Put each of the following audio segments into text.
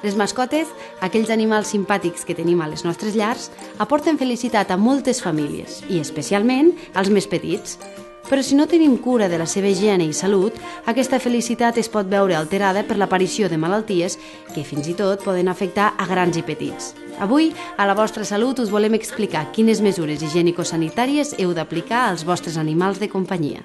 Les mascotes, aquells animals simpàtics que tenim a les nostres llars, aporten felicitat a moltes famílies i especialment als més petits. Però si no tenim cura de la seva higiene i salut, aquesta felicitat es pot veure alterada per l'aparició de malalties que fins i tot poden afectar a grans i petits. Avui, a La vostra salut, us volem explicar quines mesures higiènico-sanitàries heu d'aplicar als vostres animals de companyia.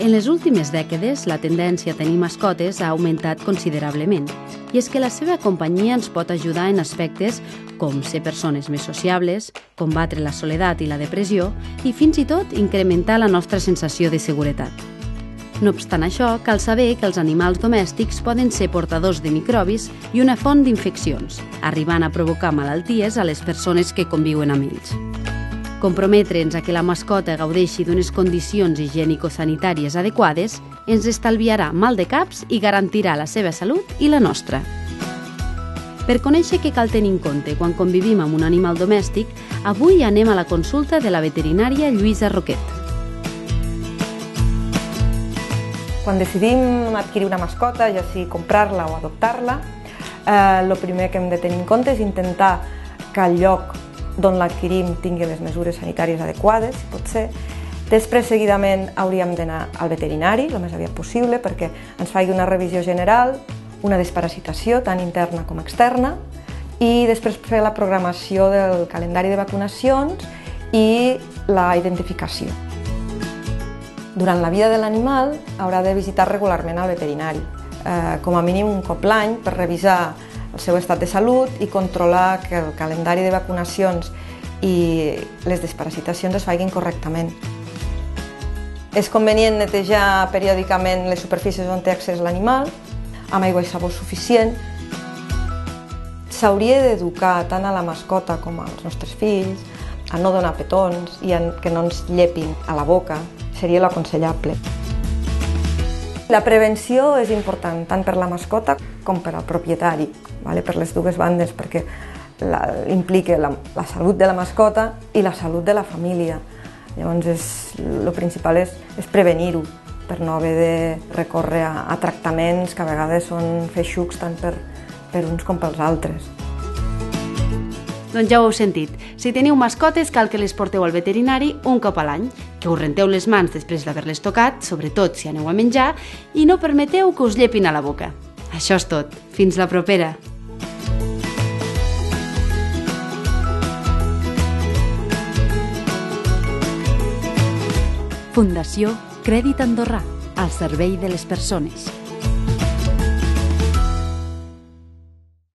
En les últimes dècades, la tendència a tenir mascotes ha augmentat considerablement. I és que la seva companyia ens pot ajudar en aspectes com ser persones més sociables, combatre la soledat i la depressió i fins i tot incrementar la nostra sensació de seguretat. No obstant això, cal saber que els animals domèstics poden ser portadors de microbis i una font d'infeccions, arribant a provocar malalties a les persones que conviuen amb ells. Comprometre'ns a que la mascota gaudeixi d'unes condicions higiènico-sanitàries adequades ens estalviarà mal de caps i garantirà la seva salut i la nostra. Per conèixer què cal tenir en compte quan convivim amb un animal domèstic, avui anem a la consulta de la veterinària Lluïsa Roquet. Quan decidim adquirir una mascota, ja sigui comprar-la o adoptar-la, el primer que hem de tenir en compte és intentar que el lloc d'on l'adquirim tingui les mesures sanitàries adequades, si pot ser. Després, seguidament, hauríem d'anar al veterinari, el més aviat possible, perquè ens faci una revisió general, una desparasitació, tant interna com externa, i després fer la programació del calendari de vacunacions i la identificació. Durant la vida de l'animal haurà de visitar regularment al veterinari, com a mínim un cop l'any, per revisar el seu estat de salut i controlar que el calendari de vacunacions i les desparasitacions es facin correctament. És convenient netejar periòdicament les superfícies on té accés l'animal, amb aigua i sabó suficient. S'hauria d'educar tant a la mascota com als nostres fills a no donar petons i que no ens llepin a la boca, seria l'aconsellable. La prevenció és important tant per la mascota com per al propietari, per les dues bandes, perquè implica la salut de la mascota i la salut de la família. Llavors, el principal és prevenir-ho, per no haver de recórrer a tractaments que a vegades són feixucs tant per uns com pels altres. Doncs ja ho heu sentit. Si teniu mascotes, cal que les porteu al veterinari un cop a l'any, que us renteu les mans després d'haver-les tocat, sobretot si aneu a menjar, i no permeteu que us llepin a la boca. Això és tot. Fins la propera! Fundació Crèdit Andorrà, al servei de les persones.